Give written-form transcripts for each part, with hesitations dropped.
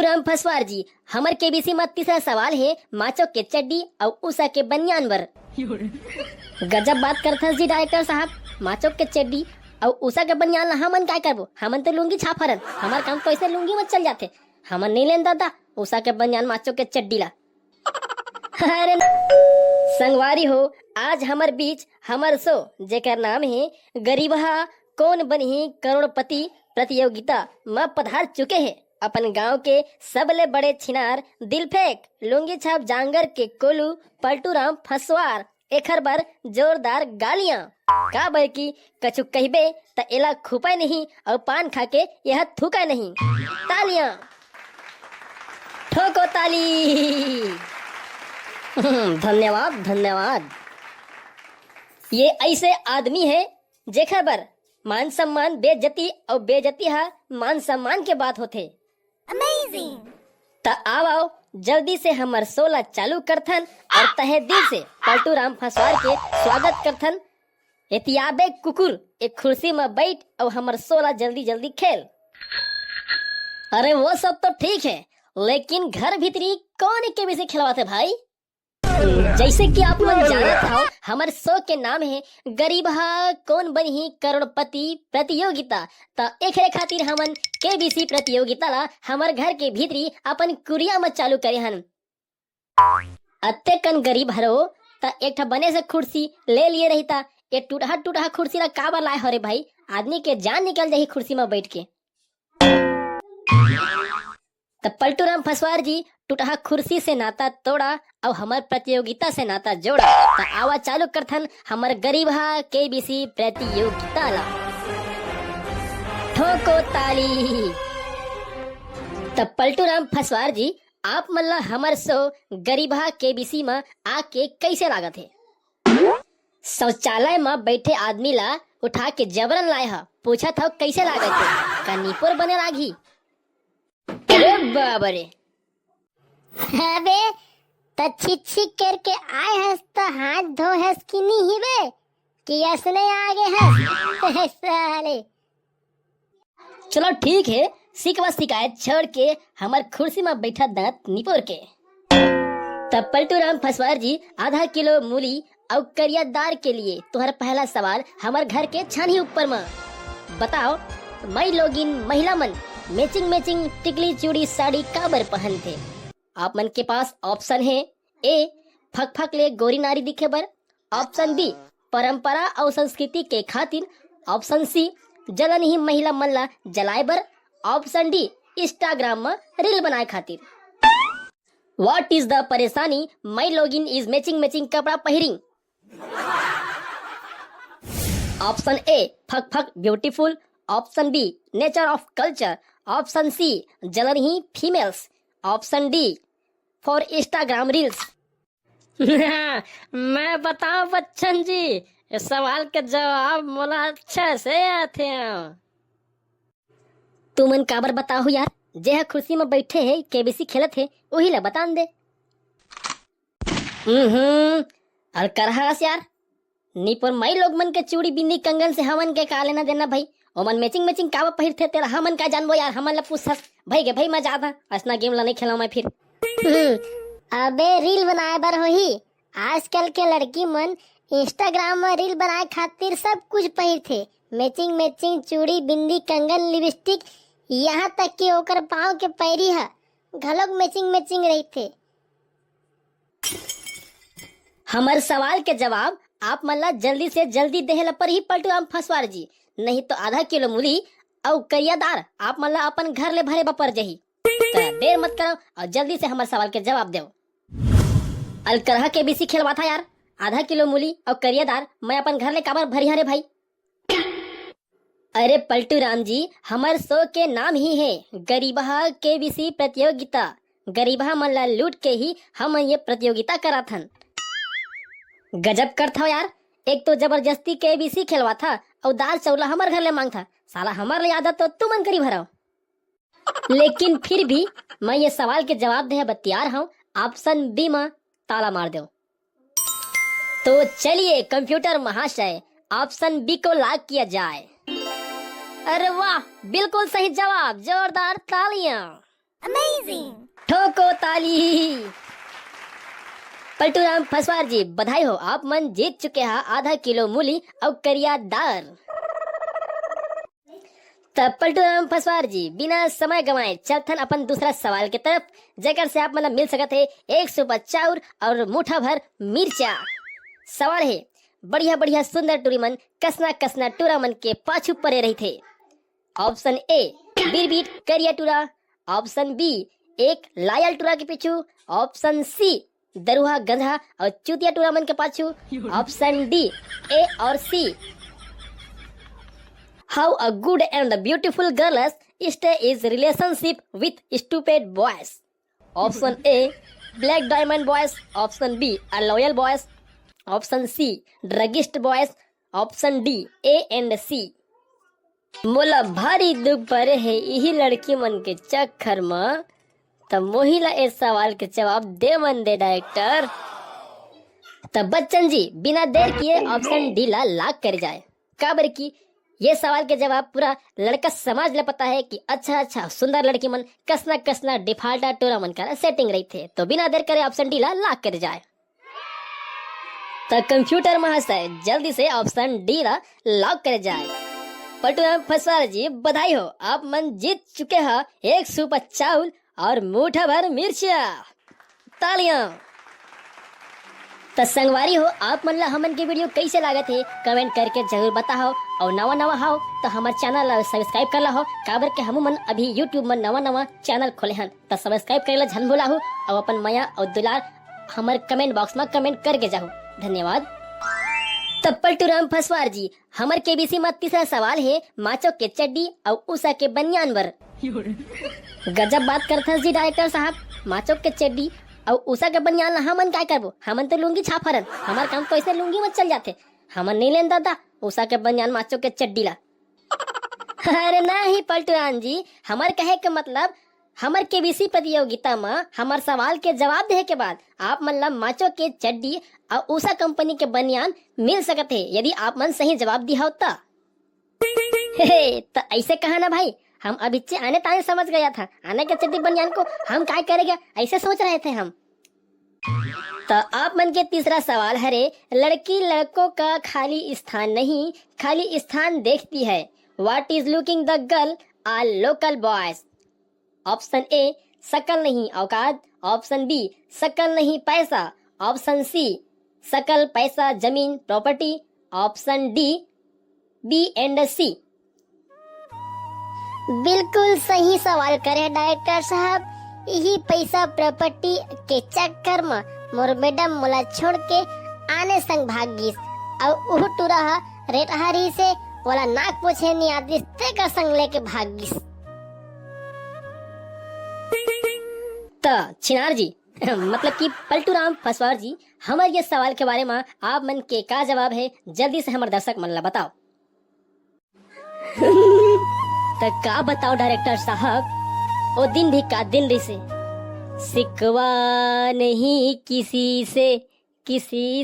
पलटूराम फसवार जी, हमर केबीसी में तीसरा सवाल है माचो के चड्डी और उषा के बनियान बर। गजब बात करथस जी डायरेक्टर साहब। माचो के चड्डी और उषा के बनियान ला हमन काय करबो? हमन तो लुंगी छाप हरन। हमार काम तो ऐसे लुंगी मत चल जाते। हमन नहीं लेन दादा उषा के बनियान माचो के चड्डी ला। अरे संगवारी हो, आज हमर बीच हमर शो जेकर नाम है गरीबहा कौन बनी करोड़पति प्रतियोगिता में पधार चुके हैं अपन गांव के सबले बड़े छिनार दिल फेंक लुंगी छाप जांगर के कोलू पलटूराम फसवार। एखर बार जोरदार गालियां का बर की कछु कहबे त एला खुपाय नहीं और पान खा के यह थूका नहीं। तालियां ठोको ताली। धन्यवाद धन्यवाद। ये ऐसे आदमी है जेखर बर मान सम्मान बेइज्जती और बेइज्जती हा मान सम्मान के बात होते। अमेजिंग। त आओ जल्दी से हमर सोला चालू करथन और तहे दिल से पलटूराम फसवार के स्वागत करथन। एतियाबे कुकुर एक कुर्सी में बैठ और हमर सोला जल्दी जल्दी खेल। अरे वो सब तो ठीक है, लेकिन घर भीतरी कौन के भी से खिलवाते भाई? जैसे कि आप मन जानत हो, हमर शो के नाम है गरीबहा कौन बनी करोड़पति प्रतियोगिता। त एकरे खातिर हमन केबीसी प्रतियोगिता ला हमर घर के भीतरी अपन कुरिया में चालू करे हन। अत्ते कन गरीब हरो त एक ठा बने से कुर्सी ले लिए रहता। ये टूटहा टूटहा कुर्सी ला का बार लाए हो रे भाई? आदमी के जान निकल जाही कुर्सी में बैठ के। त पलटूराम फसवार जी टूटहा कुर्सी से नाता तोड़ा और हमार प्रतियोगिता से नाता जोड़ा। त आवा चालू करथन हमर गरीबहा केबीसी प्रतियोगिता ला। ठोको ताली। त पलटूराम फसवार जी, आप मल्ला हमर शो गरीबहा केबीसी में आके कैसे लागत है? शौचालय में बैठे आदमी ला उठा के जबरन लाए हा, पूछा था कैसे लागत है? का नीपुर बने लागी? अरे बाबा रे। अबे त छिछी करके आए हस त हाथ धो हस कि नहीं हिबे कि असने आगे हस साले। चलो ठीक है, सिकवा शिकायत छोड़ के हमार कुर्सी में बैठा दांत निपोर के। तब पलटूराम फसवार जी, आधा किलो मूली और करियादार के लिए तुम्हारा पहला सवाल हमार घर के छानी ऊपर में बताओ। मई लोगिन महिला मन मैचिंग मैचिंग टिकली चूड़ी साड़ी काबर पहन थे? आप मन के पास ऑप्शन है ए फक फक ले गोरी नारी दिखे बर, ऑप्शन बी परंपरा और संस्कृति के खातिर, ऑप्शन सी जलन ही महिला मन ला जलाए बर, ऑप्शन डी इंस्टाग्राम में रील बनाए खातिर। व्हाट इज द परेशानी मई लोगिन इज मैचिंग मैचिंग कपड़ा पहिरिंग? Option A fuck fuck beautiful, option B nature of culture, option C जलन ही females, option D for Instagram reels. मैं बताऊं बच्चन जी, इस सवाल के जवाब मोला अच्छा से आते हैं। तुमन काबर बताओ यार, जे कुर्सी में बैठे है केबीसी खेलत है वही ला बतान दे। और करहास यार, नीपुर मई लोग मन के चूड़ी बिंदी कंगन से हमन के का लेना देना भाई? ओमन मैचिंग मैचिंग कावा पहिर थे तेरा हमन का जानबो यार? हमन ला पूछस भाई के भाई मैं जाता असना गेम ला नहीं खेला मैं फिर। अबे रील बनाए बर होही। आजकल के लड़की मन इंस्टाग्राम में रील बनाए खातिर सब कुछ पहिर थे। मैचिंग मैचिंग चूड़ी बिंदी कंगन लिपस्टिक, यहाँ तक कि ओकर पाँव के पैरी है घलोक मैचिंग मैचिंग रही थे। हमार सवाल के जवाब आप मन ला जल्दी से जल्दी देहला पर ही पलटूराम फसवार जी, नहीं तो आधा किलो मूली और करियादार आप मन ला अपन घर ले भरे बपर जही। देर मत करो और जल्दी से हमारे सवाल के जवाब दो। अलकरहा के बीसी खेलवा था यार, आधा किलो मूली और करियादार मैं अपन घर ले काबर भरी हरे भाई? अरे पलटूराम जी, हमार शो के नाम ही है गरीबहा केबीसी प्रतियोगिता। गरीबहा मन ला लूट के ही हम ये प्रतियोगिता करा थन। गजब कर था यार, एक तो जबरदस्ती केबीसी खेलवा था और दाल चौला हमार घर ले मांग था। साला हमार ले आदत तो तुमन करी भराओ। लेकिन फिर भी मैं ये सवाल के जवाब दे बतियार हूँ। ऑप्शन बी में ताला मार दो। तो चलिए कंप्यूटर महाशय, ऑप्शन बी को लॉक किया जाए। अरे वाह, बिल्कुल सही जवाब, जोरदार तालियां। अमेजिंग। ठोको ताली। पलटूराम फसवार जी बधाई हो, आप मन जीत चुके हैं आधा किलो मूली और करिया दार। तब पलटूराम फसवार जी बिना समय गवाए चलथन अपन दूसरा सवाल के तरफ, जेकर से आप मतलब मिल सकत है 1 सुपा चाउर और मुठा भर मिर्चा। सवाल है, बढ़िया बढ़िया सुंदर टूरी मन कसना कसना टूरा मन के पाछू परे रही थे। ऑप्शन ए बीरबीट करिया टूरा, ऑप्शन बी एक लायल टूरा के पीछू, ऑप्शन सी दरुहा गंधा और चूतिया टूरा मन के पाछू, ऑप्शन डी ए और C. How a good and beautiful girls stay is relationship with stupid boys. Option A black diamond boys, option B a loyal boys, option C druggist boys, option D A and C. मोला भारी दुख परे है यही लड़की मन के चक्कर में, तब मोहिला इस सवाल के जवाब दे मन दे डायरेक्टर। तब बच्चन जी बिना देर किए ऑप्शन डी ला लाख कर जाए, काबर की ये सवाल के जवाब पूरा लड़का समाज ले पता है कि अच्छा सुंदर लड़की मन कसना कसना डिफाल्टा टोरा मन का सेटिंग रही थे, तो बिना देर करे ऑप्शन डी ला लाख कर जाए। तो कंप्यूटर महाशय जल्दी से ऑप्शन डी ला लॉक कर जाए। पलटूराम फसवार जी बधाई हो, आप मन जीत चुके हैं 1 सुपा चाउल और मुठा भर मिर्चा। तालियां। तो संगवारी हो, आप मन ला हमन के वीडियो कैसे लागत है कमेंट करके जरूर बताओ, और नवा नवा हो तो हमारे चैनल ला सब्सक्राइब कर ला हो, काबर के हम मन अभी यूट्यूब में नवा नवा चैनल खोले हन, तो सब्सक्राइब करे ला झन भूला हो, और अपन माया और दुलार हमारे कमेंट बॉक्स में कमेंट करके जाओ। धन्यवाद। तब पलटूराम फसवार जी हमार केबीसी में तीसरा सवाल है माचो के चड्डी और उषा के बनियान बर। गजब बात करते जी डायरेक्टर साहब, माचो के चड्डी और उषा के बनियान हमन क्या करबो, हमन तो लुंगी छाफरन, हमार काम तो ऐसे लुंगी मत चल जाते, हमन नहीं लेन दादा उषा के बनियान माचो के चड्डी ला। अरे नहीं पलटूराम जी, हमार कहे के मतलब हमार केबीसी प्रतियोगिता में हमार सवाल के जवाब दे के बाद आप मन ला माचो के चड्डी और उषा कंपनी के बनियान मिल सकते है, यदि आप मन सही जवाब दिया होता। तो ऐसे कहा ना भाई, हम अभी आने ताने समझ गया था, आने के चड्डी बनियान को हम क्या करेंगे ऐसे सोच रहे थे हम। तो आप मन के तीसरा सवाल है, लड़की लड़कों का खाली स्थान नहीं खाली स्थान देखती है, what is looking the girl are local boys. Option A शकल नहीं औकात, ऑप्शन बी शकल नहीं पैसा, ऑप्शन सी शकल पैसा जमीन property, option D B and C. बिल्कुल सही सवाल करे डायरेक्टर साहब, यही पैसा प्रॉपर्टी के चक्कर में मोर मैडम मोला छोड़ के आने संग भागीस, और उह टूरा रेटहारी से बोला नाक पोछे नहीं आती तेकर संग लेके भागीस। तो छिनार जी मतलब कि पलटूराम फसवार जी हमारे ये सवाल के बारे में आप मन के का जवाब है, जल्दी से हमारे दर्शक मन ला बताओ। तो का बताओ डायरेक्टर साहब, वो दिन भी का दिन रही से, सिकवा नहीं किसी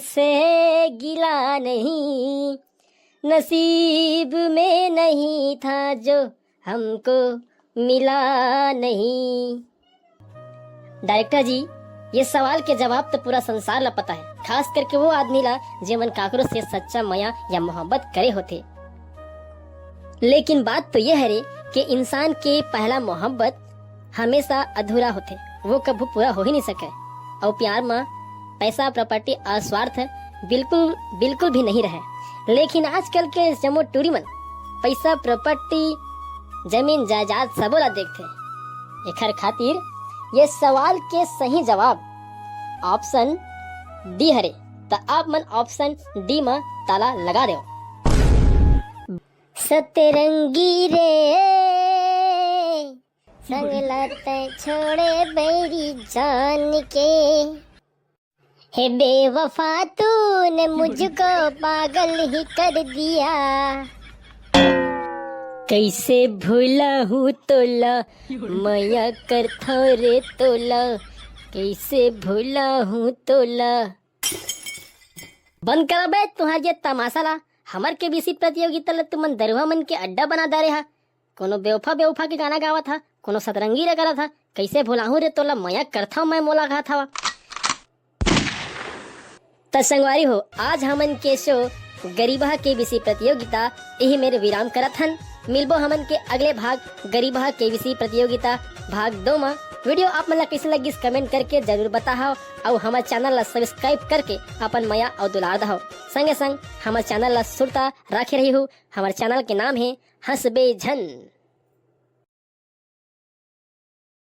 से गिला नहीं, नसीब में नहीं था जो हमको मिला नहीं। डायरेक्टर जी ये सवाल के जवाब तो पूरा संसार ला पता है, खास करके वो आदमी ला जेमन काकरो से सच्चा माया या मोहब्बत करे होते। लेकिन बात तो ये है रे कि इंसान के पहला मोहब्बत हमेशा अधूरा होते, वो कभी पूरा हो ही नहीं सके, और प्यार में पैसा प्रॉपर्टी और स्वार्थ बिल्कुल भी नहीं रहे। लेकिन आजकल के जमो टूरी मन पैसा प्रॉपर्टी जमीन जायदाद सबोला देखते, एकर खातिर ये सवाल के सही जवाब ऑप्शन डी हरे, तो आप मन ऑप्शन डी में ताला लगा दो। सतरंगी रे संग लाते छोड़े बैरी जान के, हे बेवफा तूने मुझको पागल ही कर दिया, कैसे भूला हूँ तोला माया कर रे तोला, कैसे भूला हूँ तोला। बंद करा बे तुम्हारे ये तमाशा ला, हमार के बीसी प्रतियोगिता ला तुमन दरुआ मन के अड्डा बना दे रहा, कोनो बेवफा के गाना गावा था, कोनो सतरंगी रे करा था, कैसे भुलाहूं रे तोला, मया करथा मैं मोला घात हवा। त संगवारी हो, आज हमन के शो गरीबहा के विषय प्रतियोगिता यही मेरे विराम करत हन। मिलबो हमन के अगले भाग गरीबहा के विषय प्रतियोगिता भाग 2 में। वीडियो आप मन ला कैसे लगिस कमेंट करके जरूर बताओ और हमारे चैनल ला सब्सक्राइब करके अपन माया और दुलार दहो। संगे संग हमारे चैनल ला सुरता राखे रही हूँ। हमारे चैनल के नाम है हंसबे झन।